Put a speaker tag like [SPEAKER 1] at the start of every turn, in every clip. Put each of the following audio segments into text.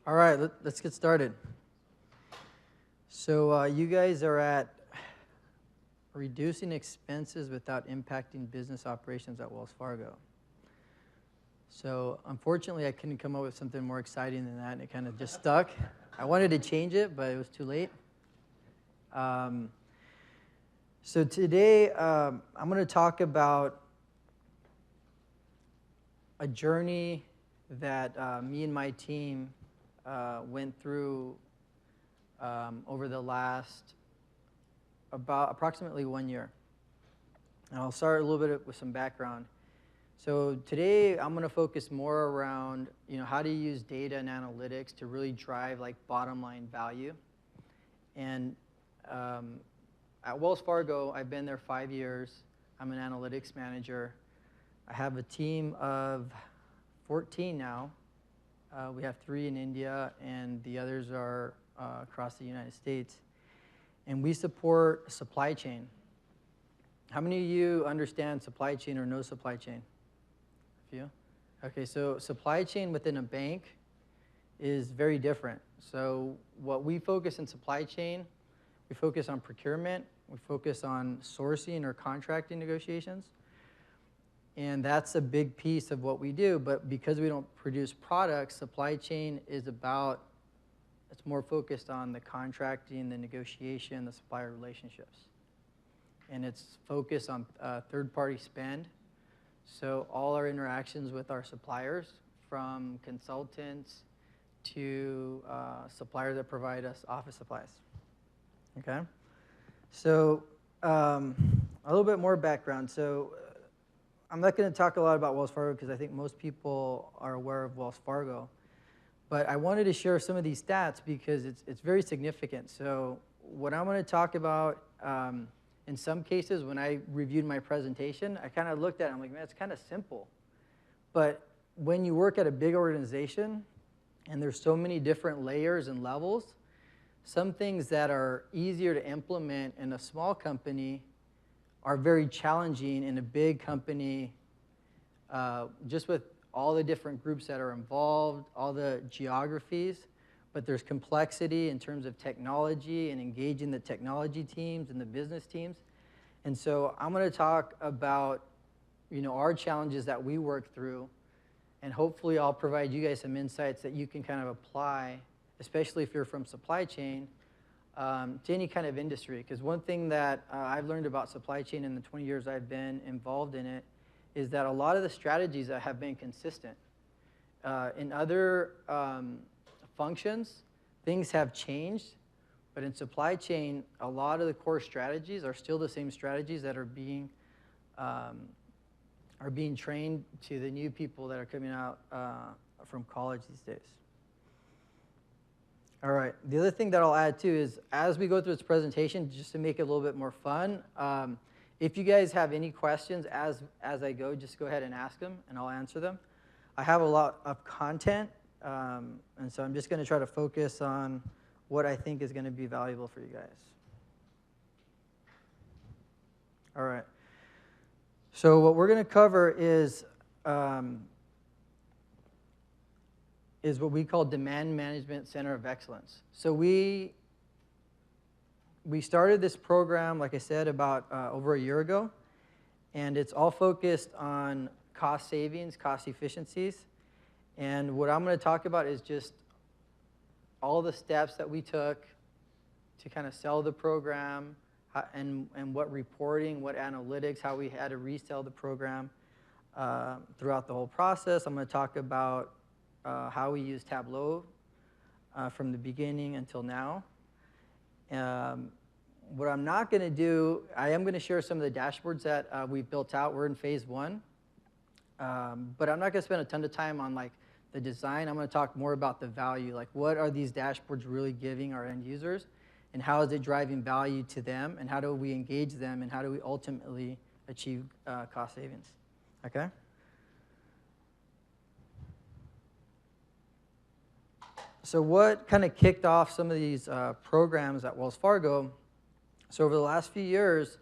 [SPEAKER 1] All right, let's get started. So you guys are at reducing expenses without impacting business operations at Wells Fargo. So unfortunately, I couldn't come up with something more exciting than that, and it kind of just stuck. I wanted to change it, but it was too late. So today, I'm going to talk about a journey that me and my team went through over the last approximately 1 year. And I'll start a little bit with some background. So today I'm going to focus more around, how to use data and analytics to really drive like bottom line value. And at Wells Fargo, I've been there 5 years. I'm an analytics manager. I have a team of 14 now. We have 3 in India, and the others are across the United States. And we support supply chain. How many of you understand supply chain or know supply chain? A few? Okay, so supply chain within a bank is very different. So what we focus in supply chain, we focus on procurement, we focus on sourcing or contracting negotiations. And that's a big piece of what we do, but because we don't produce products, supply chain is it's more focused on the contracting, the negotiation, the supplier relationships. And it's focused on third-party spend. So all our interactions with our suppliers, from consultants to suppliers that provide us office supplies. Okay? So a little bit more background. So I'm not going to talk a lot about Wells Fargo because I think most people are aware of Wells Fargo. But I wanted to share some of these stats because it's very significant. So what I'm going to talk about, in some cases, when I reviewed my presentation, I kind of looked at it, I'm like, man, it's kind of simple. But when you work at a big organization and there's so many different layers and levels, some things that are easier to implement in a small company are very challenging in a big company, just with all the different groups that are involved, all the geographies, but there's complexity in terms of technology and engaging the technology teams and the business teams. And so I'm going to talk about, our challenges that we work through, and hopefully I'll provide you guys some insights that you can kind of apply, especially if you're from supply chain, to any kind of industry. Because one thing that I've learned about supply chain in the 20 years I've been involved in it is that a lot of the strategies that have been consistent. In other functions, things have changed, but in supply chain, a lot of the core strategies are still the same strategies that are being trained to the new people that are coming out from college these days. All right, the other thing that I'll add too is as we go through this presentation, just to make it a little bit more fun, if you guys have any questions as I go, just go ahead and ask them, and I'll answer them. I have a lot of content, and so I'm just going to try to focus on what I think is going to be valuable for you guys. All right. So what we're going to cover is what we call Demand Management Center of Excellence. So we started this program, like I said, about over a year ago, and it's all focused on cost savings, cost efficiencies. And what I'm going to talk about is just all the steps that we took to kind of sell the program, and what reporting, what analytics, how we had to resell the program throughout the whole process. I'm going to talk about how we use Tableau from the beginning until now. What I'm not going to do, I am going to share some of the dashboards that we've built out. We're in phase 1. But I'm not going to spend a ton of time on like the design. I'm going to talk more about the value, like what are these dashboards really giving our end users, and how is it driving value to them, and how do we engage them, and how do we ultimately achieve cost savings, okay? So what kind of kicked off some of these programs at Wells Fargo? So over the last few years,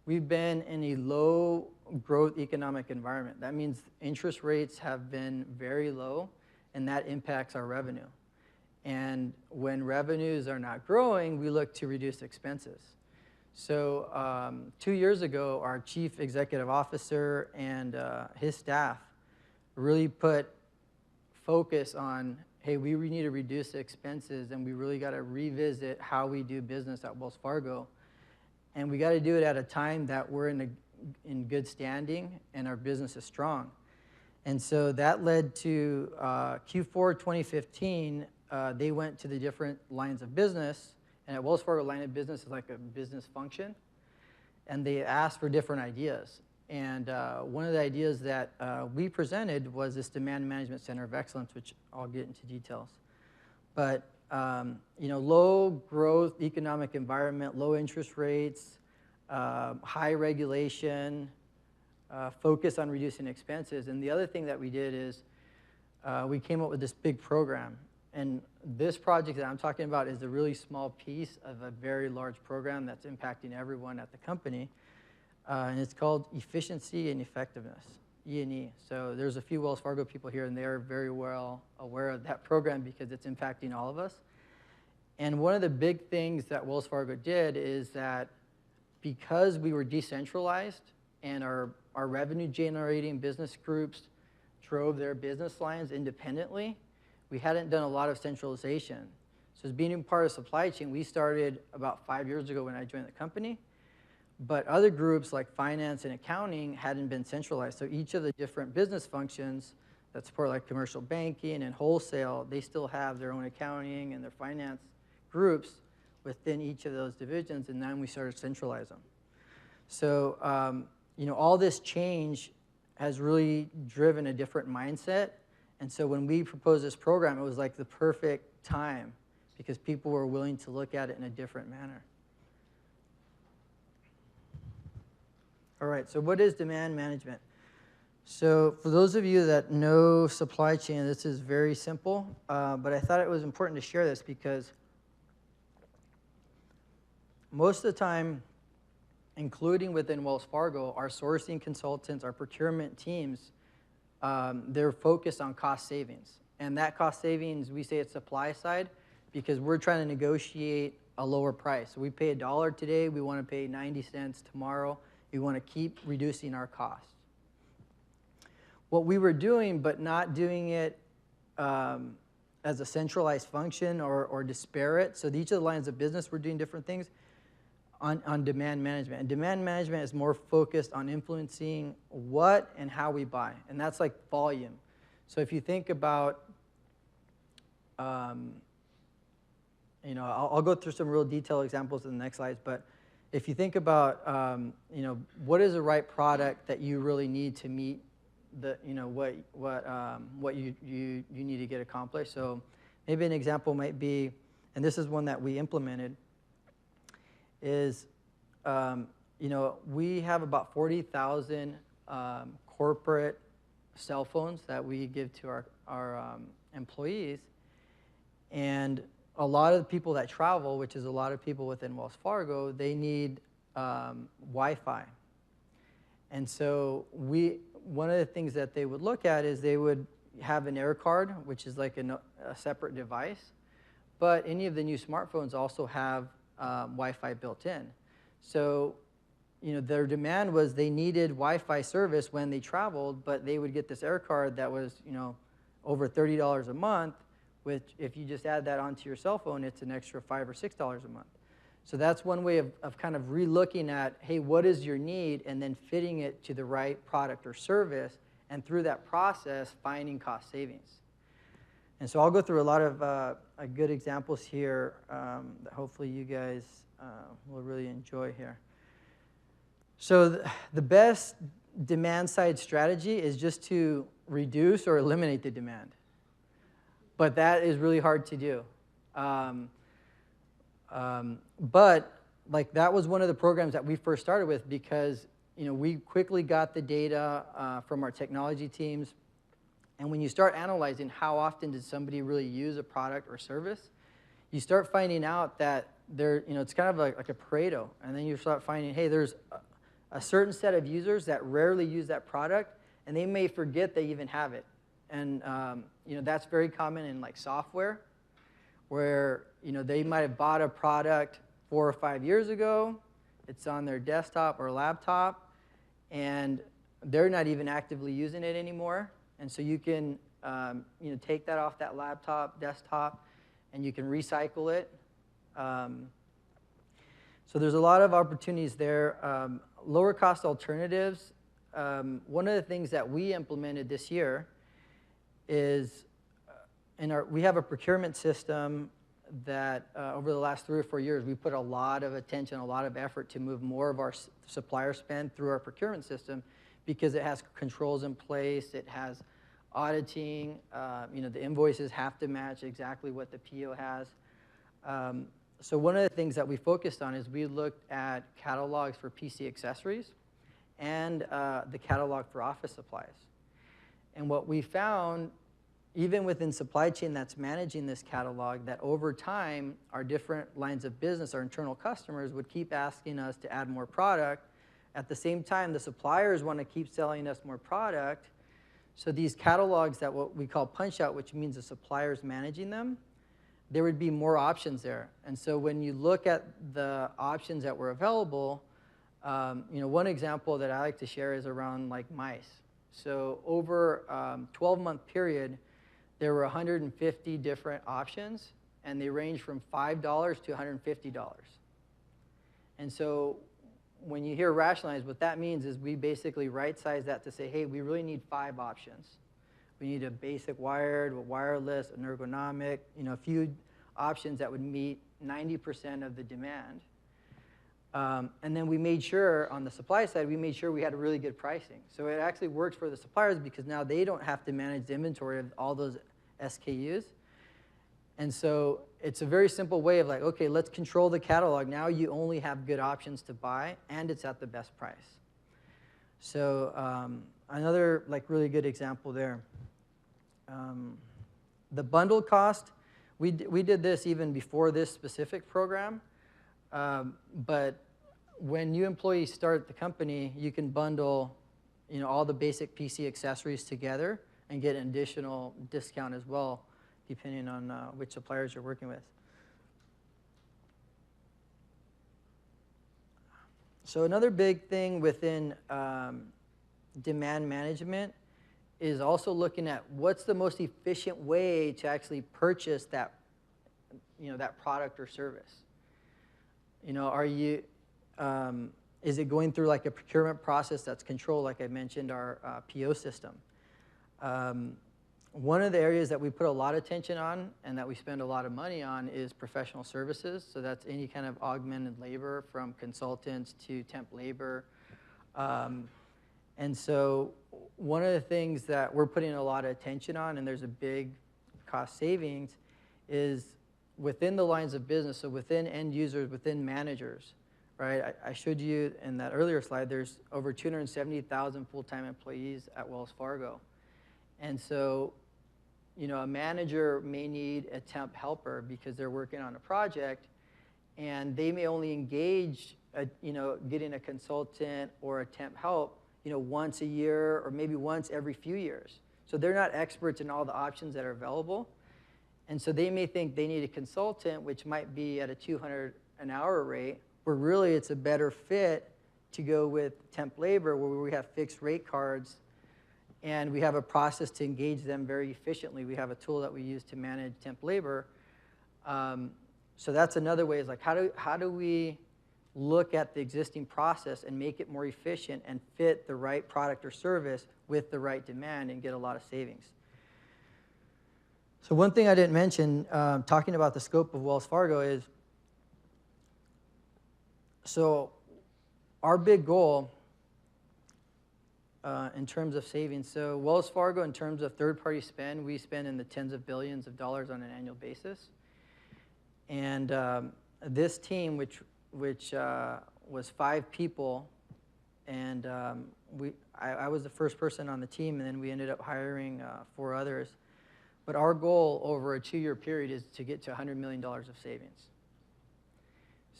[SPEAKER 1] we've been in a low growth economic environment. That means interest rates have been very low, and that impacts our revenue. And when revenues are not growing, we look to reduce expenses. So 2 years ago, our chief executive officer and his staff really put focus on, hey, we need to reduce expenses, and we really got to revisit how we do business at Wells Fargo. And we got to do it at a time that we're in good standing and our business is strong. And so that led to Q4 2015, they went to the different lines of business. And at Wells Fargo, line of business is like a business function. And they asked for different ideas. And one of the ideas that we presented was this Demand Management Center of Excellence, which I'll get into details. But low growth economic environment, low interest rates, high regulation, focus on reducing expenses. And the other thing that we did is we came up with this big program. And this project that I'm talking about is a really small piece of a very large program that's impacting everyone at the company. And it's called Efficiency and Effectiveness, E&E. So there's a few Wells Fargo people here, and they're very well aware of that program because it's impacting all of us. And one of the big things that Wells Fargo did is that because we were decentralized and our revenue-generating business groups drove their business lines independently, we hadn't done a lot of centralization. So as being part of supply chain, we started about 5 years ago when I joined the company. But other groups like finance and accounting hadn't been centralized. So each of the different business functions that support like commercial banking and wholesale, they still have their own accounting and their finance groups within each of those divisions, and then we started to centralize them. So all this change has really driven a different mindset. And so when we proposed this program, it was like the perfect time because people were willing to look at it in a different manner. All right, so what is demand management? So for those of you that know supply chain, this is very simple, but I thought it was important to share this because most of the time, including within Wells Fargo, our sourcing consultants, our procurement teams, they're focused on cost savings. And that cost savings, we say it's supply side because we're trying to negotiate a lower price. So we pay $1 today, we want to pay 90 cents tomorrow. We want to keep reducing our costs. What we were doing, but not doing it as a centralized function or disparate. So each of the lines of business, we're doing different things on demand management. And demand management is more focused on influencing what and how we buy. And that's like volume. So if you think about, I'll go through some real detailed examples in the next slides, but if you think about, what is the right product that you really need to meet the, what you need to get accomplished. So maybe an example might be, and this is one that we implemented, is, we have about 40,000 corporate cell phones that we give to our employees, and a lot of the people that travel, which is a lot of people within Wells Fargo, they need Wi-Fi. And so one of the things that they would look at is they would have an air card, which is like a separate device, but any of the new smartphones also have Wi-Fi built in. So, their demand was they needed Wi-Fi service when they traveled, but they would get this air card that was, over $30 a month, which if you just add that onto your cell phone, it's an extra $5 or $6 a month. So that's one way of kind of re-looking at, hey, what is your need, and then fitting it to the right product or service, and through that process, finding cost savings. And so I'll go through a lot of good examples here that hopefully you guys will really enjoy here. So the best demand-side strategy is just to reduce or eliminate the demand. But that is really hard to do. But that was one of the programs that we first started with because we quickly got the data from our technology teams. And when you start analyzing how often did somebody really use a product or service, you start finding out that it's kind of like a Pareto. And then you start finding, hey, there's a certain set of users that rarely use that product, and they may forget they even have it. And that's very common in like software, where they might have bought a product 4 or 5 years ago. It's on their desktop or laptop, and they're not even actively using it anymore. And so you can take that off that laptop, desktop, and you can recycle it. So there's a lot of opportunities there. Lower cost alternatives. One of the things that we implemented this year is we have a procurement system that over the last 3 or 4 years, we put a lot of attention, a lot of effort to move more of our supplier spend through our procurement system because it has controls in place, it has auditing, the invoices have to match exactly what the PO has. So one of the things that we focused on is we looked at catalogs for PC accessories and the catalog for office supplies. And what we found, even within supply chain that's managing this catalog, that over time, our different lines of business, our internal customers, would keep asking us to add more product. At the same time, the suppliers want to keep selling us more product. So these catalogs that what we call punch-out, which means the supplier's managing them, there would be more options there. And so when you look at the options that were available, one example that I like to share is around like mice. So over a 12-month period, there were 150 different options, and they range from $5 to $150. And so when you hear rationalize, what that means is we basically right-size that to say, hey, we really need 5 options. We need a basic wired, a wireless, an ergonomic, a few options that would meet 90% of the demand. And then we made sure, on the supply side, we made sure we had really good pricing. So it actually works for the suppliers because now they don't have to manage the inventory of all those SKUs. And so it's a very simple way of like, okay, let's control the catalog. Now you only have good options to buy, and it's at the best price. So another like really good example there. The bundle cost, we did this even before this specific program. But when new employees start the company, you can bundle all the basic PC accessories together and get an additional discount as well, depending on which suppliers you're working with. So another big thing within demand management is also looking at what's the most efficient way to actually purchase that, that product or service. Are you, is it going through like a procurement process that's controlled, like I mentioned, our PO system? One of the areas that we put a lot of attention on and that we spend a lot of money on is professional services. So that's any kind of augmented labor, from consultants to temp labor. And so one of the things that we're putting a lot of attention on, and there's a big cost savings, is within the lines of business, so within end users, within managers, right? I showed you in that earlier slide, there's over 270,000 full-time employees at Wells Fargo. And so, a manager may need a temp helper because they're working on a project, and they may only engage, getting a consultant or a temp help, once a year or maybe once every few years. So they're not experts in all the options that are available. And so they may think they need a consultant, which might be at a $200 an hour rate, where really it's a better fit to go with temp labor, where we have fixed rate cards, and we have a process to engage them very efficiently. We have a tool that we use to manage temp labor. So that's another way, is like, how do we look at the existing process and make it more efficient and fit the right product or service with the right demand and get a lot of savings? So one thing I didn't mention, talking about the scope of Wells Fargo, is, so our big goal in terms of savings, so Wells Fargo, in terms of third-party spend, we spend in the tens of billions of dollars on an annual basis. And this team, which was 5 people, and I was the first person on the team, and then we ended up hiring 4 others. But our goal over a 2-year period is to get to $100 million of savings.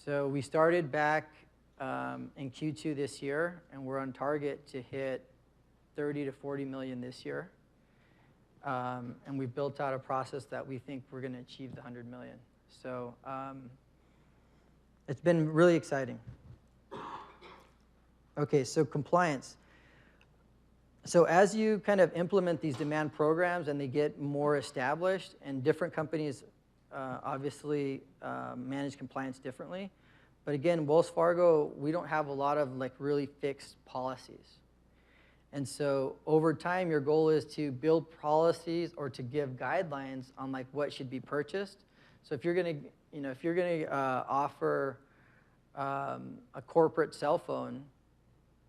[SPEAKER 1] So we started back in Q2 this year, and we're on target to hit 30 to 40 million this year. And we've built out a process that we think we're going to achieve the 100 million. So it's been really exciting. Okay, so compliance. So as you kind of implement these demand programs and they get more established, and different companies obviously manage compliance differently. But again, Wells Fargo, we don't have a lot of like really fixed policies. And so over time, your goal is to build policies or to give guidelines on like what should be purchased. So if you're going to, offer a corporate cell phone,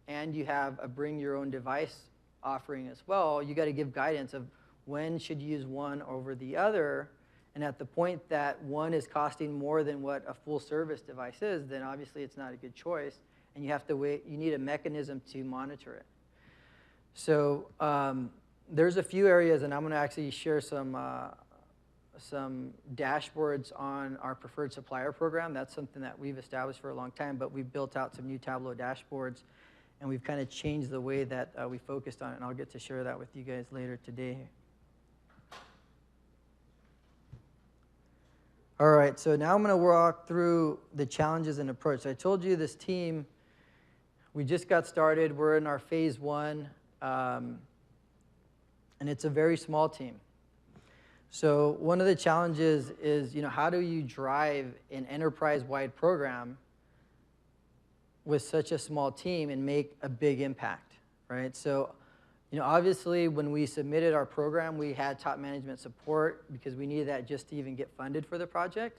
[SPEAKER 1] and you have a bring your own device offering as well, you got to give guidance of when should you use one over the other. And at the point that one is costing more than what a full service device is, then obviously it's not a good choice, and you have to wait. You need a mechanism to monitor it. So there's a few areas, and I'm going to actually share some dashboards on our preferred supplier program. That's something that we've established for a long time, but we've built out some new Tableau dashboards, and we've kind of changed the way that we focused on it, and I'll get to share that with you guys later today. All right, so now I'm going to walk through the challenges and approach. So I told you this team, we just got started. We're in our phase 1, and it's a very small team. So one of the challenges is, how do you drive an enterprise-wide program with such a small team and make a big impact, right? So, obviously when we submitted our program, we had top management support because we needed that just to even get funded for the project.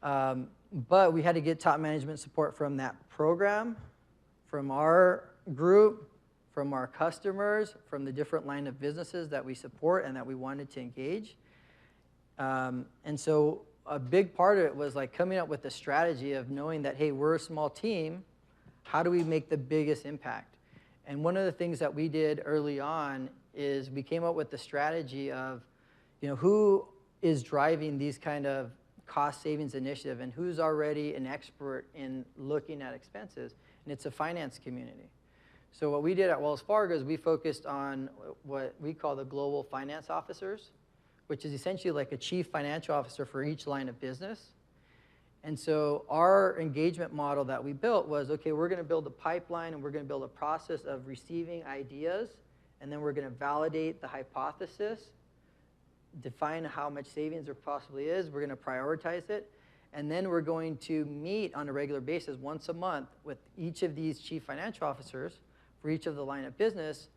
[SPEAKER 1] But we had to get top management support from that program, from our group, from our customers, from the different line of businesses that we support and that we wanted to engage. And so a big part of it was like coming up with a strategy of knowing that, hey, we're a small team. How do we make the biggest impact? And one of the things that we did early on is we came up with the strategy of, who is driving these kind of cost savings initiative and who's already an expert in looking at expenses, and it's a finance community. So what we did at Wells Fargo is we focused on what we call the global finance officers, which is essentially like a chief financial officer for each line of business. And so our engagement model that we built was, okay, we're going to build a pipeline and we're going to build a process of receiving ideas, and then we're going to validate the hypothesis, define how much savings there possibly is, we're going to prioritize it, and then we're going to meet on a regular basis once a month with each of these chief financial officers for each of the line of business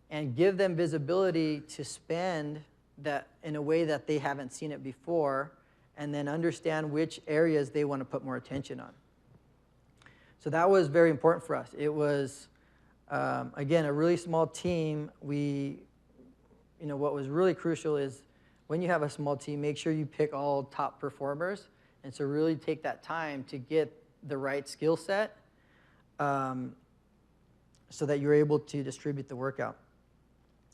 [SPEAKER 1] and give them visibility to spend that in a way that they haven't seen it before, and then understand which areas they want to put more attention on. So that was very important for us. It was, again, a really small team. What was really crucial is when you have a small team, make sure you pick all top performers, and so really take that time to get the right skill set so that you're able to distribute the work out.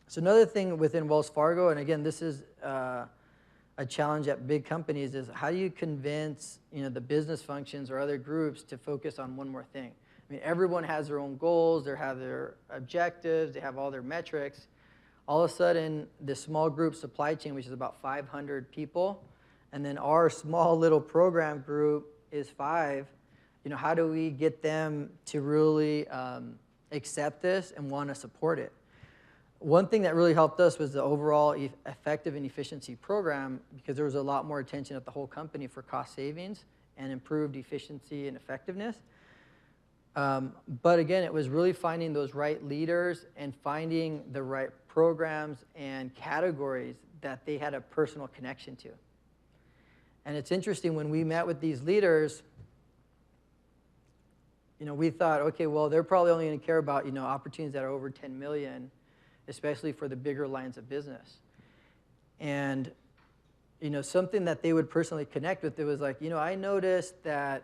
[SPEAKER 1] So another thing within Wells Fargo, and again, this is a challenge at big companies, is how do you convince the business functions or other groups to focus on one more thing? I mean, everyone has their own goals, they have their objectives, they have all their metrics. All of a sudden, the small group supply chain, which is about 500 people, and then our small little program group is 5. How do we get them to really accept this and want to support it? One thing that really helped us was the overall effective and efficiency program, because there was a lot more attention at the whole company for cost savings and improved efficiency and effectiveness. But again, it was really finding those right leaders and finding the right programs and categories that they had a personal connection to. And it's interesting, when we met with these leaders, we thought, okay, well, they're probably only going to care about, opportunities that are over 10 million, especially for the bigger lines of business. And, something that they would personally connect with, it was like, I noticed that,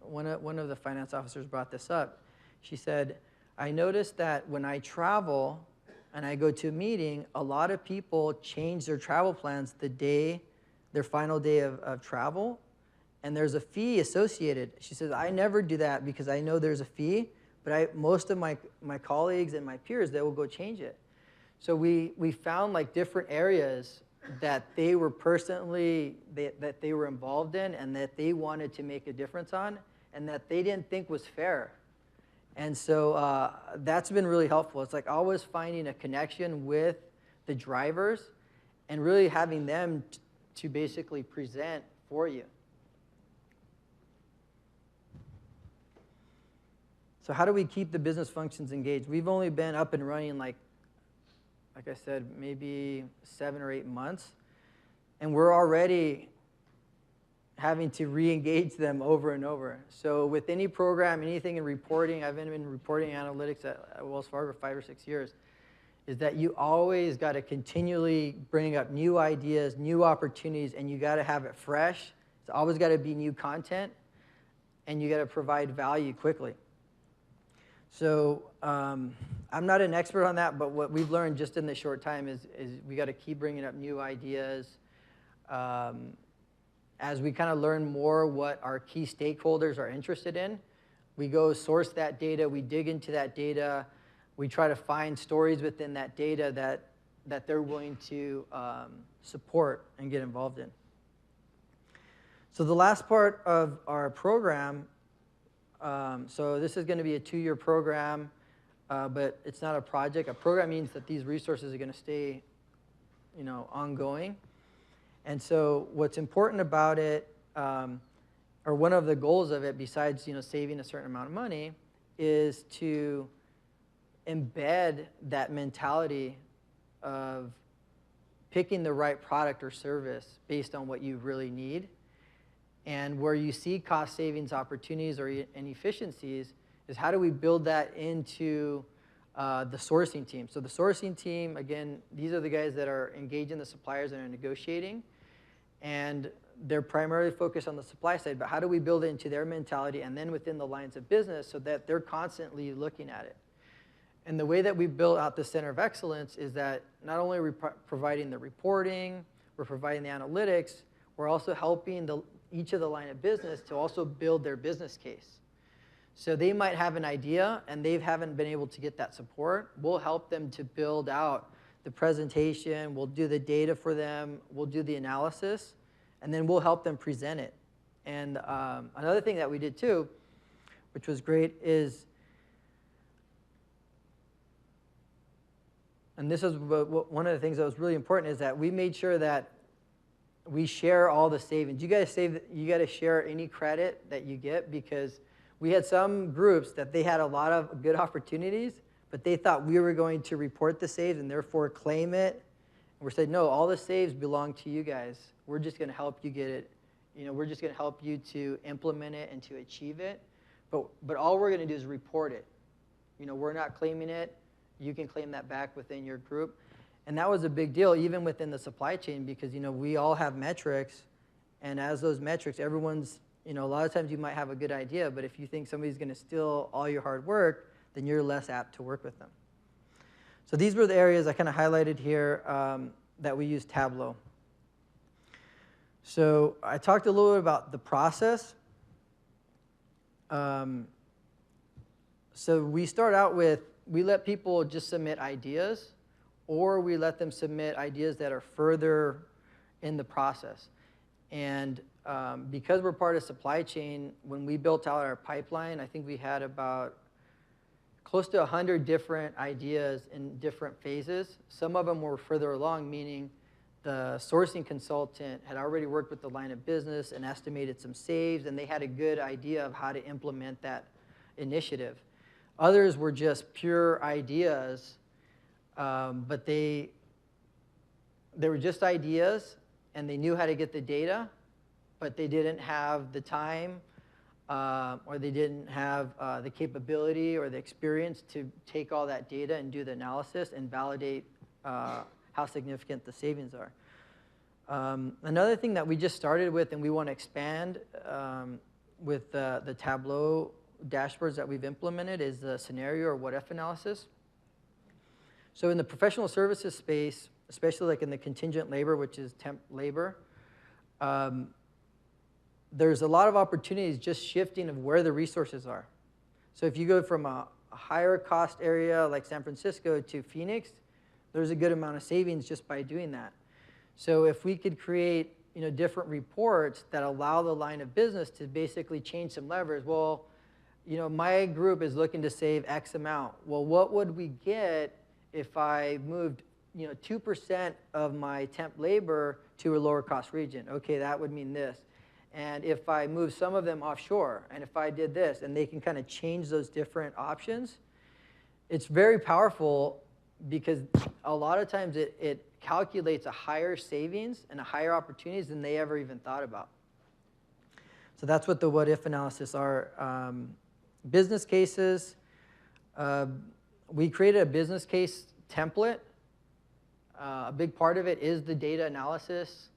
[SPEAKER 1] one of the finance officers brought this up. She said, I noticed that when I travel and I go to a meeting, a lot of people change their travel plans their final day of travel, and there's a fee associated. She says, I never do that because I know there's a fee, but most of my colleagues and my peers, they will go change it. So we found like different areas that they were personally, that they were involved in and that they wanted to make a difference on and that they didn't think was fair. And so that's been really helpful. It's like always finding a connection with the drivers and really having them to basically present for you. So how do we keep the business functions engaged? We've only been up and running like I said, maybe 7 or 8 months. And we're already having to re-engage them over and over. So with any program, anything in reporting, I've been in reporting analytics at Wells Fargo for 5 or 6 years, is that you always got to continually bring up new ideas, new opportunities, and you got to have it fresh. It's always got to be new content, and you got to provide value quickly. So I'm not an expert on that, but what we've learned just in this short time is we got to keep bringing up new ideas. As we kind of learn more what our key stakeholders are interested in, we go source that data, we dig into that data, we try to find stories within that data that they're willing to support and get involved in. So the last part of our program, so this is going to be a 2-year program, but it's not a project. A program means that these resources are going to stay, ongoing. And so what's important about it, or one of the goals of it, besides saving a certain amount of money, is to embed that mentality of picking the right product or service based on what you really need. And where you see cost savings opportunities and efficiencies is how do we build that into the sourcing team. So the sourcing team, again, these are the guys that are engaging the suppliers and are negotiating. And they're primarily focused on the supply side, but how do we build it into their mentality and then within the lines of business so that they're constantly looking at it. And the way that we build out the Center of Excellence is that not only are we providing the reporting, we're providing the analytics, we're also helping each of the line of business to also build their business case. So they might have an idea and they haven't been able to get that support. We'll help them to build out the presentation, we'll do the data for them, we'll do the analysis, and then we'll help them present it. And another thing that we did too, which was great, is, and this is one of the things that was really important, is that we made sure that we share all the savings. You got to share any credit that you get, because we had some groups that they had a lot of good opportunities, but they thought we were going to report the saves and therefore claim it. And we're saying, no, all the saves belong to you guys. We're just going to help you get it. We're just going to help you to implement it and to achieve it. But all we're going to do is report it. We're not claiming it. You can claim that back within your group. And that was a big deal, even within the supply chain, because, we all have metrics. And as those metrics, everyone's, a lot of times you might have a good idea, but if you think somebody's going to steal all your hard work, then you're less apt to work with them. So these were the areas I kind of highlighted here that we use Tableau. So I talked a little bit about the process. So we start out with, we let people just submit ideas, or we let them submit ideas that are further in the process. And because we're part of supply chain, when we built out our pipeline, I think we had about close to 100 different ideas in different phases. Some of them were further along, meaning the sourcing consultant had already worked with the line of business and estimated some saves, and they had a good idea of how to implement that initiative. Others were just pure ideas, but they were just ideas, and they knew how to get the data, but they didn't have the time, or they didn't have the capability or the experience to take all that data and do the analysis and validate how significant the savings are. Another thing that we just started with and we want to expand with the Tableau dashboards that we've implemented is the scenario or what-if analysis. So in the professional services space, especially like in the contingent labor, which is temp labor, there's a lot of opportunities just shifting of where the resources are. So if you go from a higher cost area like San Francisco to Phoenix, there's a good amount of savings just by doing that. So if we could create different reports that allow the line of business to basically change some levers, well, my group is looking to save X amount. Well, what would we get if I moved 2% of my temp labor to a lower cost region? Okay, that would mean this. And if I move some of them offshore, and if I did this, and they can kind of change those different options, it's very powerful because a lot of times it calculates a higher savings and a higher opportunities than they ever even thought about. So that's what the what if analysis are. Business cases, we created a business case template. A big part of it is the data analysis,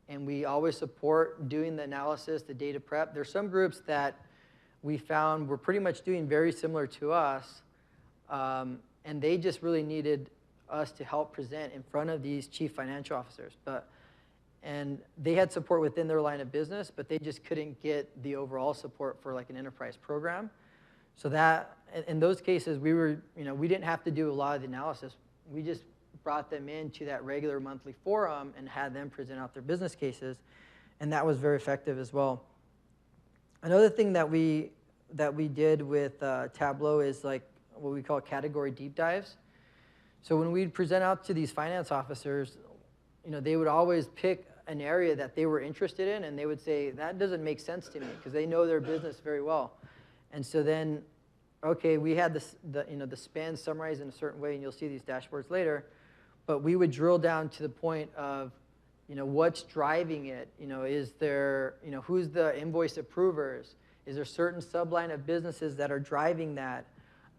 [SPEAKER 1] and we always support doing the analysis, the data prep. There's some groups that we found were pretty much doing very similar to us, and they just really needed us to help present in front of these chief financial officers. And they had support within their line of business, but they just couldn't get the overall support for like an enterprise program. So that, in those cases, we didn't have to do a lot of the analysis. We just brought them into that regular monthly forum and had them present out their business cases, and that was very effective as well. Another thing that we did with Tableau is like what we call category deep dives. So when we'd present out to these finance officers, they would always pick an area that they were interested in, and they would say, that doesn't make sense to me, because they know their business very well. And so then, okay, we had the spend summarized in a certain way, and you'll see these dashboards later, but we would drill down to the point of, what's driving it? Is there, who's the invoice approvers? Is there certain subline of businesses that are driving that?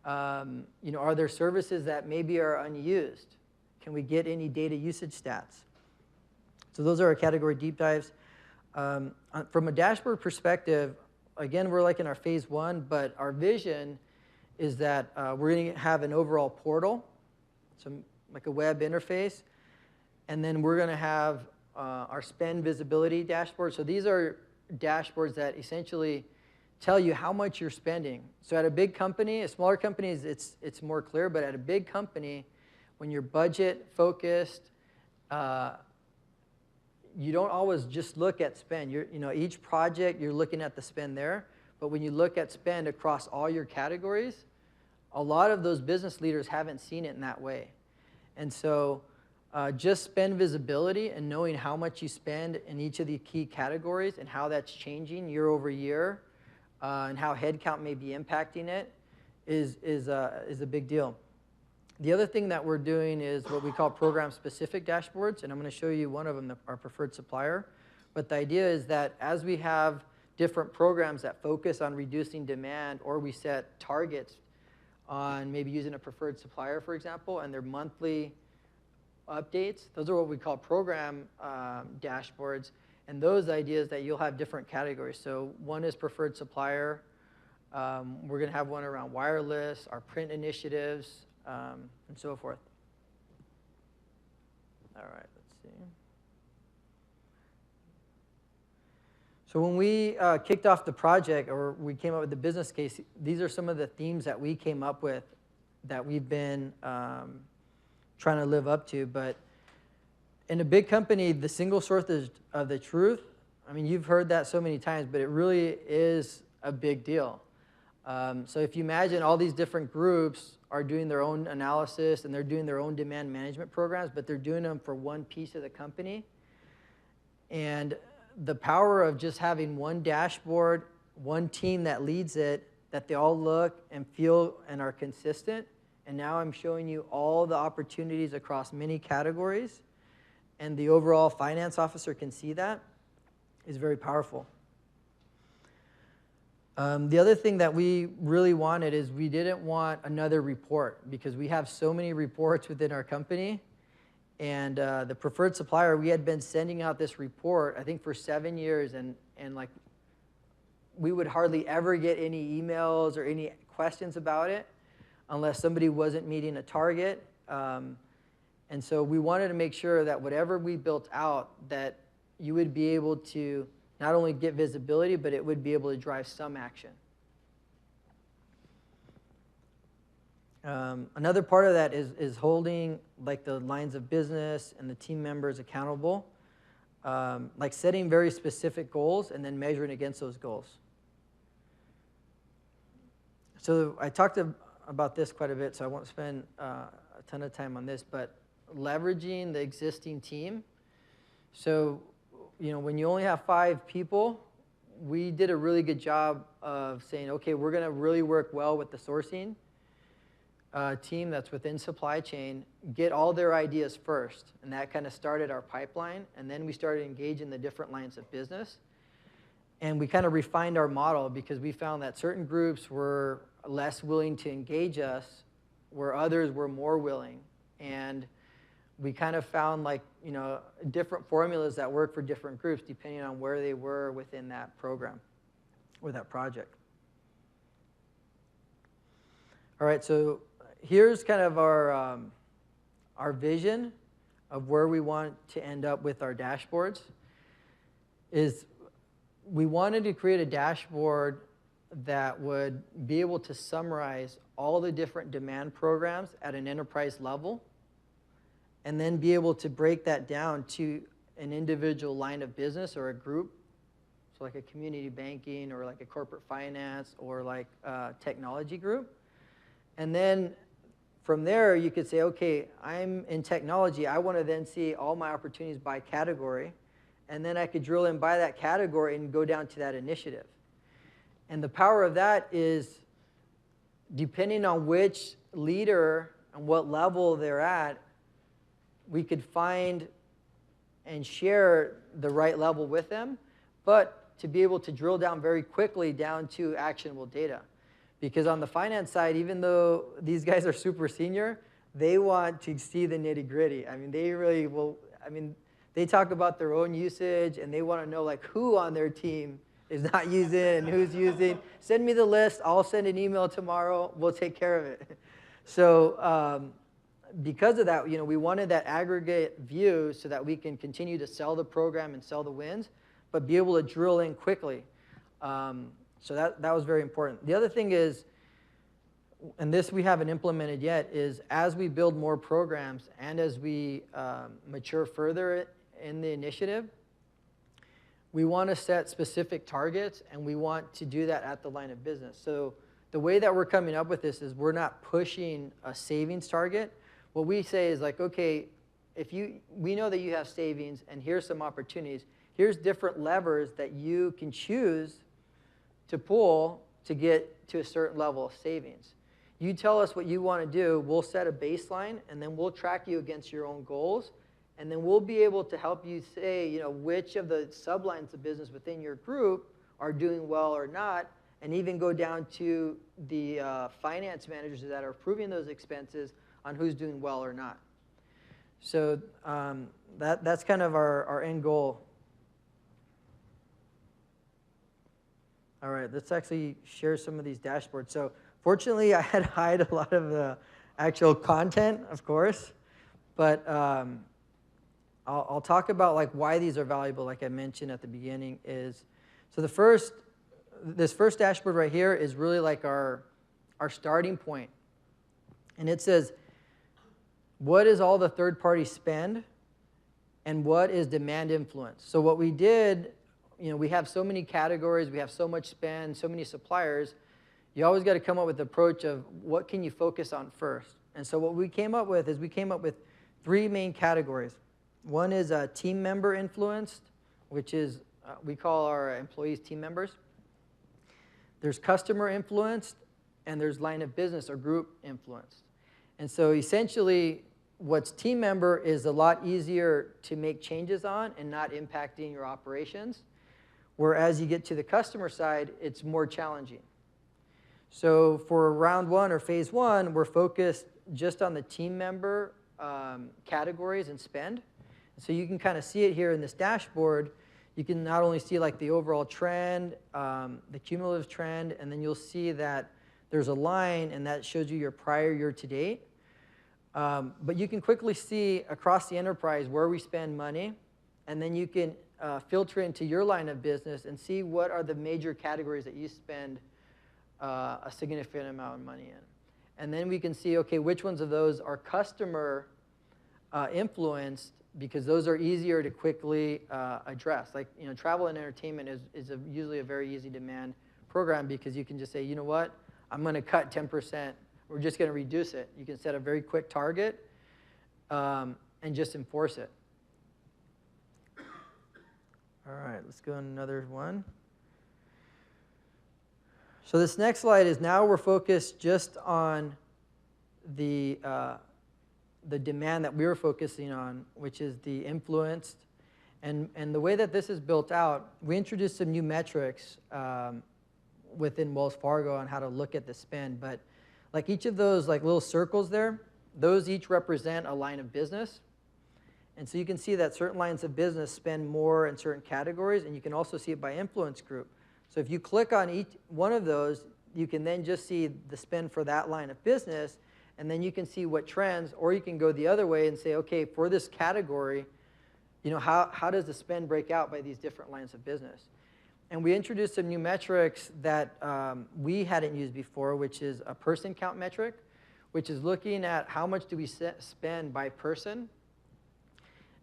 [SPEAKER 1] Are there services that maybe are unused? Can we get any data usage stats? So those are our category deep dives. From a dashboard perspective, again, we're like in our phase 1, but our vision is that we're going to have an overall portal, so like a web interface, and then we're going to have our spend visibility dashboard. So these are dashboards that essentially tell you how much you're spending. So at a big company, a smaller companies, it's more clear, but at a big company, when you're budget focused, you don't always just look at spend. Each project, you're looking at the spend there, but when you look at spend across all your categories, a lot of those business leaders haven't seen it in that way. And so just spend visibility and knowing how much you spend in each of the key categories and how that's changing year over year, and how headcount may be impacting it is a big deal. The other thing that we're doing is what we call program-specific dashboards, and I'm going to show you one of them, our preferred supplier. But the idea is that as we have different programs that focus on reducing demand, or we set targets on maybe using a preferred supplier, for example, and their monthly updates, those are what we call program dashboards. And those ideas that you'll have different categories. So one is preferred supplier. We're going to have one around wireless, our print initiatives, and so forth. All right, let's see. So when we kicked off the project, or we came up with the business case, these are some of the themes that we came up with that we've been trying to live up to. But in a big company, the single source of the truth, I mean, you've heard that so many times, but it really is a big deal. So if you imagine all these different groups are doing their own analysis and they're doing their own demand management programs, but they're doing them for one piece of the company. And the power of just having one dashboard, one team that leads it, that they all look and feel and are consistent. And now I'm showing you all the opportunities across many categories. And the overall finance officer can see that, is very powerful. The other thing that we really wanted is we didn't want another report, because we have so many reports within our company. And the preferred supplier, we had been sending out this report, I think, for 7 years, and like we would hardly ever get any emails or any questions about it unless somebody wasn't meeting a target. And so we wanted to make sure that whatever we built out, that you would be able to not only get visibility, but it would be able to drive some action. Another part of that is holding like the lines of business and the team members accountable, like setting very specific goals and then measuring against those goals. So I talked about this quite a bit, so I won't spend a ton of time on this, but leveraging the existing team. So, when you only have 5 people, we did a really good job of saying, okay, we're going to really work well with the sourcing team that's within supply chain, get all their ideas first. And that kind of started our pipeline. And then we started engaging the different lines of business. And we kind of refined our model because we found that certain groups were less willing to engage us, where others were more willing. And we kind of found different formulas that work for different groups depending on where they were within that program or that project. All right, so here's kind of our vision of where we want to end up with our dashboards. Is we wanted to create a dashboard that would be able to summarize all the different demand programs at an enterprise level, and then be able to break that down to an individual line of business or a group, so like a community banking or like a corporate finance or like a technology group. And then from there, you could say, okay, I'm in technology. I want to then see all my opportunities by category. And then I could drill in by that category and go down to that initiative. And the power of that is, depending on which leader and what level they're at, we could find and share the right level with them, but to be able to drill down very quickly down to actionable data. Because on the finance side, even though these guys are super senior, they want to see the nitty-gritty. I mean, they really will. I mean, they talk about their own usage, and they want to know like who on their team is not using and who's using. Send me the list. I'll send an email tomorrow. We'll take care of it. So because of that, we wanted that aggregate view so that we can continue to sell the program and sell the wins, but be able to drill in quickly. So that was very important. The other thing is, and this we haven't implemented yet, is as we build more programs and as we mature further in the initiative, we want to set specific targets, and we want to do that at the line of business. So the way that we're coming up with this is we're not pushing a savings target. What we say is like, okay, we know that you have savings, and here's some opportunities. Here's different levers that you can choose to pull to get to a certain level of savings. You tell us what you want to do, we'll set a baseline, and then we'll track you against your own goals, and then we'll be able to help you say, which of the sublines of business within your group are doing well or not, and even go down to the finance managers that are approving those expenses on who's doing well or not. So that's kind of our end goal. All right, let's actually share some of these dashboards. So fortunately, I had to hide a lot of the actual content, of course, but I'll talk about like why these are valuable, like I mentioned at the beginning. So this first dashboard right here is really like our starting point. And it says, what is all the third-party spend, and what is demand influence? So what we did, we have so many categories, we have so much spend, so many suppliers. You always got to come up with the approach of what can you focus on first. And so what we came up with is 3 main categories. One is team member influenced, which is we call our employees team members. There's customer influenced, and there's line of business or group influenced. And so essentially, what's team member is a lot easier to make changes on and not impacting your operations. Whereas you get to the customer side, it's more challenging. So for round 1 or phase 1, we're focused just on the team member categories and spend. So you can kind of see it here in this dashboard. You can not only see like the overall trend, the cumulative trend, and then you'll see that there's a line, and that shows you your prior year to date. But you can quickly see across the enterprise where we spend money, and then you can filter into your line of business and see what are the major categories that you spend a significant amount of money in. And then we can see, okay, which ones of those are customer influenced, because those are easier to quickly address. Like, travel and entertainment is usually a very easy demand program, because you can just say, you know what, I'm going to cut 10%. We're just going to reduce it. You can set a very quick target and just enforce it. All right, let's go on another one. So this next slide is, now we're focused just on the demand that we were focusing on, which is the influenced. And the way that this is built out, we introduced some new metrics within Wells Fargo on how to look at the spend. But like each of those like little circles there, those each represent a line of business. And so you can see that certain lines of business spend more in certain categories, and you can also see it by influence group. So if you click on each one of those, you can then just see the spend for that line of business, and then you can see what trends, or you can go the other way and say, okay, for this category, how does the spend break out by these different lines of business? And we introduced some new metrics that we hadn't used before, which is a person count metric, which is looking at how much do we spend by person.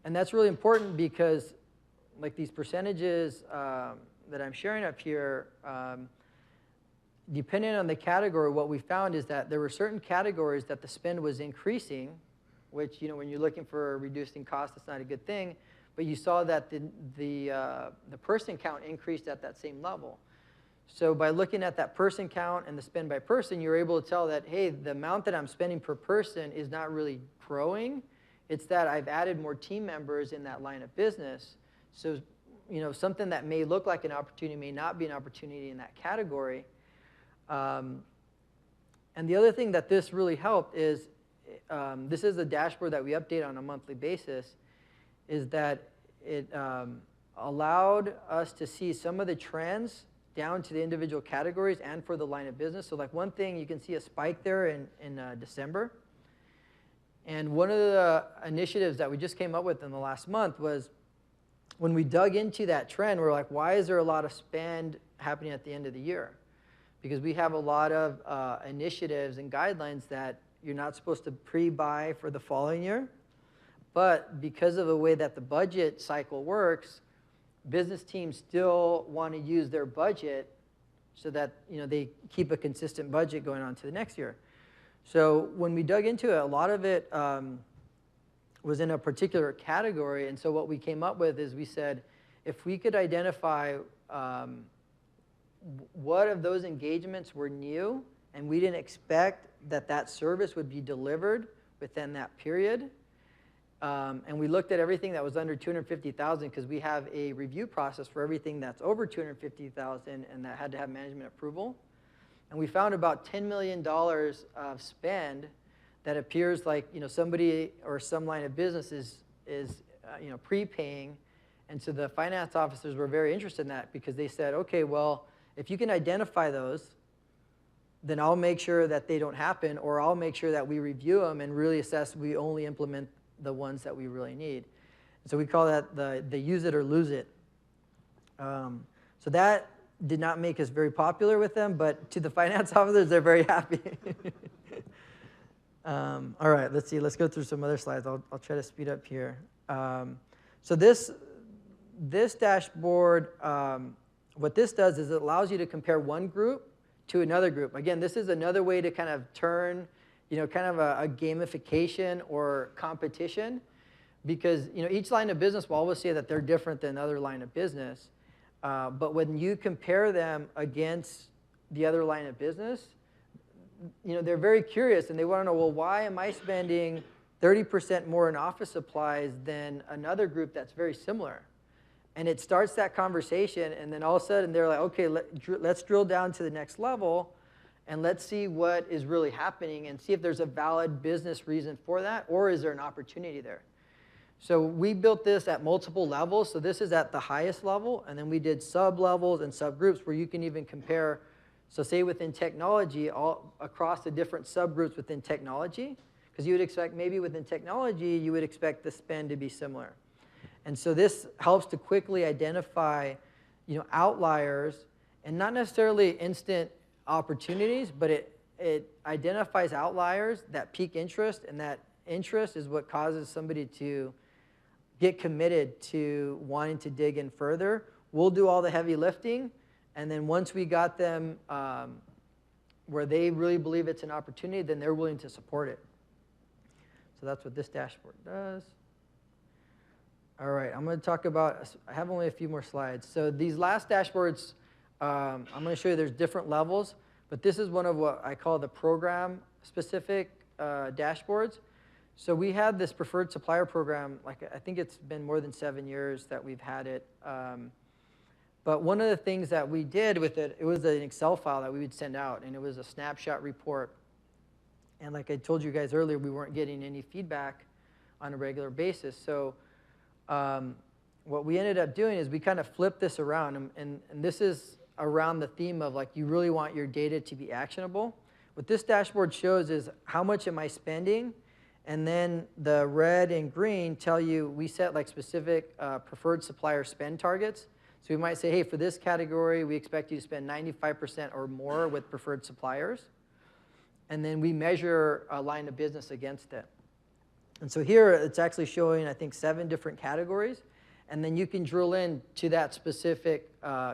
[SPEAKER 1] And that's really important because like these percentages that I'm sharing up here, depending on the category, what we found is that there were certain categories that the spend was increasing, which, when you're looking for reducing costs, that's not a good thing. But you saw that the person count increased at that same level. So by looking at that person count and the spend by person, you're able to tell that, hey, the amount that I'm spending per person is not really growing. It's that I've added more team members in that line of business. So, something that may look like an opportunity may not be an opportunity in that category. And the other thing that this really helped is, this is a dashboard that we update on a monthly basis, is that it allowed us to see some of the trends down to the individual categories and for the line of business. So like one thing, you can see a spike there in December. And one of the initiatives that we just came up with in the last month was, when we dug into that trend, we're like, why is there a lot of spend happening at the end of the year? Because we have a lot of initiatives and guidelines that you're not supposed to pre-buy for the following year. But because of the way that the budget cycle works, business teams still want to use their budget so that they keep a consistent budget going on to the next year. So when we dug into it, a lot of it was in a particular category. And so what we came up with is, we said, if we could identify what of those engagements were new and we didn't expect that service would be delivered within that period, and we looked at everything that was under 250,000, because we have a review process for everything that's over 250,000 and that had to have management approval. And we found about $10 million of spend that appears like somebody or some line of business is prepaying. And so the finance officers were very interested in that, because they said, okay, well, if you can identify those, then I'll make sure that they don't happen, or I'll make sure that we review them and really assess we only implement the ones that we really need. And so we call that the use it or lose it. So that did not make us very popular with them, but to the finance officers, they're very happy. All right, let's see. Let's go through some other slides. I'll try to speed up here. So this dashboard, what this does is it allows you to compare one group to another group. Again, this is another way to kind of turn kind of a gamification or competition, because each line of business will always say that they're different than another line of business. But when you compare them against the other line of business, they're very curious and they want to know, well, why am I spending 30% more in office supplies than another group that's very similar? And it starts that conversation, and then all of a sudden they're like, okay, let's drill down to the next level, and let's see what is really happening and see if there's a valid business reason for that, or is there an opportunity there? So we built this at multiple levels. So this is at the highest level, and then we did sub-levels and subgroups where you can even compare. So say within technology, all across the different subgroups within technology, because you would expect maybe within technology, you would expect the spend to be similar. And so this helps to quickly identify outliers, and not necessarily instant opportunities, but it identifies outliers that pique interest, and that interest is what causes somebody to get committed to wanting to dig in further. We'll do all the heavy lifting, and then once we got them where they really believe it's an opportunity, then they're willing to support it. So that's what this dashboard does. All right, I'm going to talk about, I have only a few more slides. So these last dashboards, I'm going to show you there's different levels, but this is one of what I call the program-specific dashboards. So we had this preferred supplier program, like I think it's been more than 7 years that we've had it. But one of the things that we did with it, it was an Excel file that we would send out, and it was a snapshot report. And like I told you guys earlier, we weren't getting any feedback on a regular basis. So what we ended up doing is we kind of flipped this around, and this is around the theme of like you really want your data to be actionable. What this dashboard shows is how much am I spending, and then the red and green tell you we set like specific preferred supplier spend targets. So we might say, hey, for this category, we expect you to spend 95% or more with preferred suppliers. And then we measure a line of business against it. And so here it's actually showing, I think, 7 different categories. And then you can drill into that specific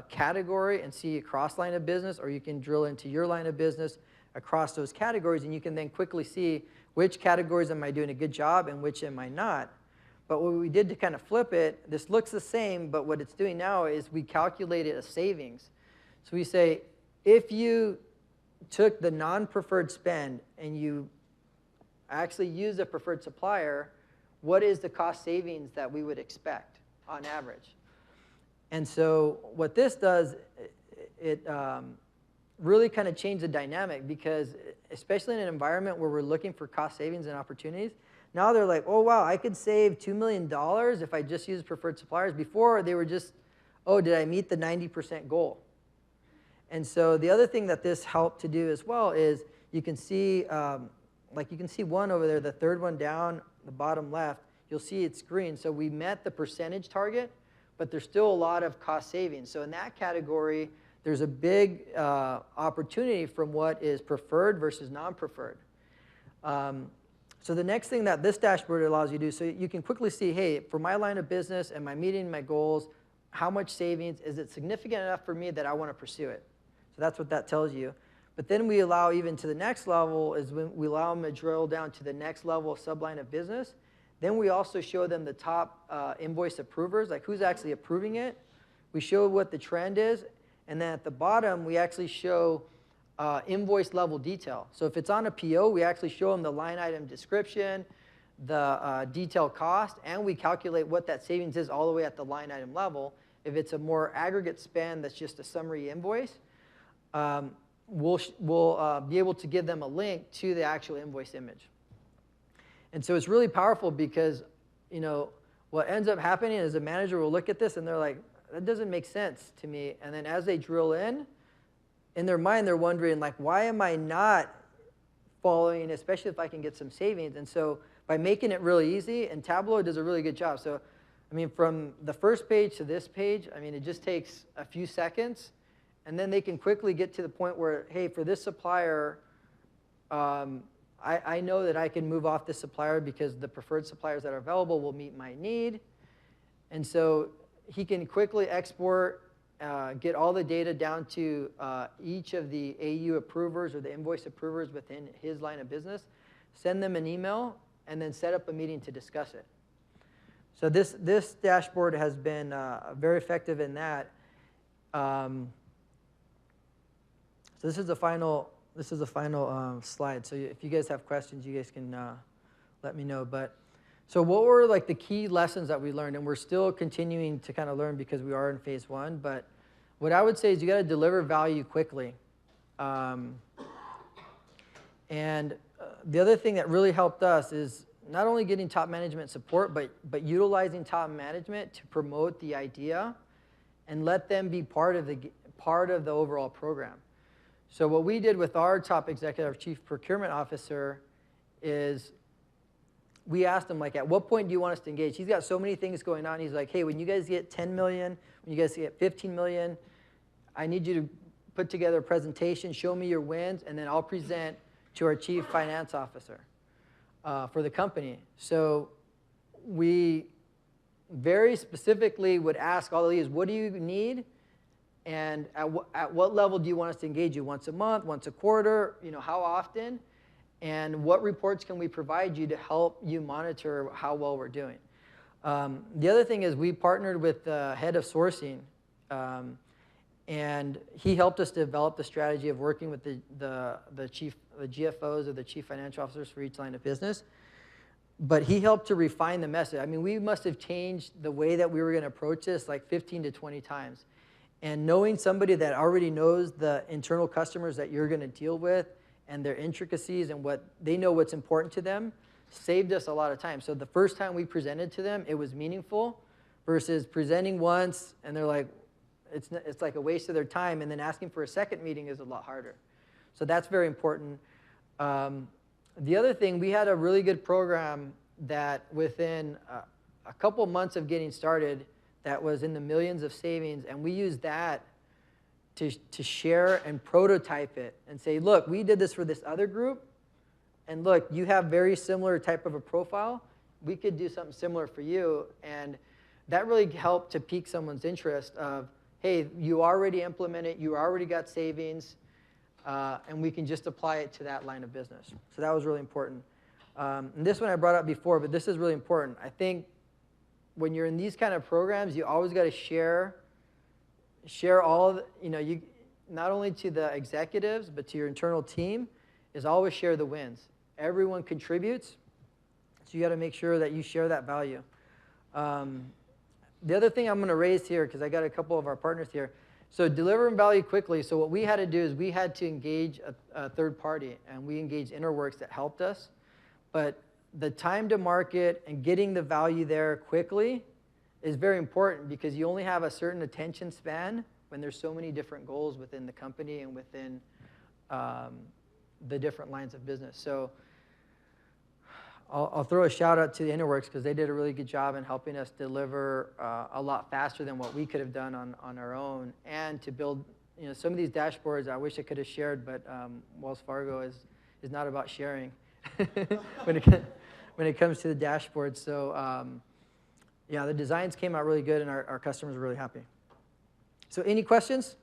[SPEAKER 1] category and see across line of business, or you can drill into your line of business across those categories, and you can then quickly see which categories am I doing a good job and which am I not. But what we did to kind of flip it, this looks the same, but what it's doing now is we calculated a savings. So we say, if you took the non-preferred spend and you actually use a preferred supplier, what is the cost savings that we would expect on average? And so what this does, it really kind of changed the dynamic, because especially in an environment where we're looking for cost savings and opportunities, now they're like, oh, wow, I could save $2 million if I just use preferred suppliers. Before, they were just, oh, did I meet the 90% goal? And so the other thing that this helped to do as well is you can see, like you can see one over there, the third one down, the bottom left, you'll see it's green. So we met the percentage target, but there's still a lot of cost savings. So in that category, there's a big opportunity from what is preferred versus non-preferred. So the next thing that this dashboard allows you to do, so you can quickly see, hey, for my line of business, am I meeting my goals? How much savings? Is it significant enough for me that I want to pursue it? So that's what that tells you. But then we allow even to the next level is when we allow them to drill down to the next level of subline of business. Then we also show them the top invoice approvers, like who's actually approving it. We show what the trend is. And then at the bottom, we actually show invoice level detail. So if it's on a PO, we actually show them the line item description, the detailed cost, and we calculate what that savings is all the way at the line item level. If it's a more aggregate spend that's just a summary invoice, we'll be able to give them a link to the actual invoice image. And so it's really powerful because, you know, what ends up happening is a manager will look at this and they're like, that doesn't make sense to me. And then as they drill in their mind, they're wondering, like, why am I not following, especially if I can get some savings? And so by making it really easy, and Tableau does a really good job. So, I mean, from the first page to this page, I mean, it just takes a few seconds. And then they can quickly get to the point where, hey, for this supplier, I know that I can move off this supplier because the preferred suppliers that are available will meet my need. And so he can quickly export, get all the data down to each of the AU approvers or the invoice approvers within his line of business, send them an email, and then set up a meeting to discuss it. So this dashboard has been very effective in that. So this is the final slide. So if you guys have questions, you guys can let me know. But so what were like the key lessons that we learned? And we're still continuing to kind of learn because we are in phase 1. But what I would say is you got to deliver value quickly. And the other thing that really helped us is not only getting top management support, but utilizing top management to promote the idea and let them be part of the overall program. So what we did with our top executive chief procurement officer is we asked him, like, at what point do you want us to engage? He's got so many things going on. He's like, hey, when you guys get 10 million, when you guys get 15 million, I need you to put together a presentation, show me your wins, and then I'll present to our chief finance officer for the company. So we very specifically would ask all the leaders, what do you need? And at what level do you want us to engage you? Once a month, once a quarter, how often? And what reports can we provide you to help you monitor how well we're doing? The other thing is we partnered with the head of sourcing, and he helped us develop the strategy of working with the GFOs or the chief financial officers for each line of business. But he helped to refine the message. I mean, we must have changed the way that we were going to approach this like 15 to 20 times. And knowing somebody that already knows the internal customers that you're going to deal with and their intricacies and what they know what's important to them saved us a lot of time. So the first time we presented to them, it was meaningful versus presenting once and they're like, it's like a waste of their time, and then asking for a second meeting is a lot harder. So that's very important. The other thing, we had a really good program that within a couple months of getting started that was in the millions of savings, and we used that to share and prototype it and say, look, we did this for this other group, and look, you have very similar type of a profile. We could do something similar for you, and that really helped to pique someone's interest of, hey, you already implement it, you already got savings, and we can just apply it to that line of business. So that was really important. And this one I brought up before, but this is really important. I think when you're in these kind of programs, you always got to share all of the, you not only to the executives, but to your internal team, is always share the wins. Everyone contributes, so you got to make sure that you share that value. The other thing I'm going to raise here, because I got a couple of our partners here, so delivering value quickly. So what we had to do is we had to engage a third party, and we engaged Interworks that helped us. But the time to market and getting the value there quickly is very important because you only have a certain attention span when there's so many different goals within the company and within the different lines of business. So I'll throw a shout out to the Interworks because they did a really good job in helping us deliver a lot faster than what we could have done on our own, and to build some of these dashboards I wish I could have shared, but Wells Fargo is not about sharing when it comes to the dashboard. So yeah, the designs came out really good, and our customers were really happy. So any questions?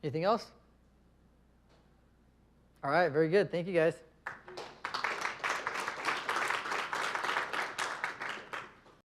[SPEAKER 1] Anything else? All right, very good. Thank you, guys.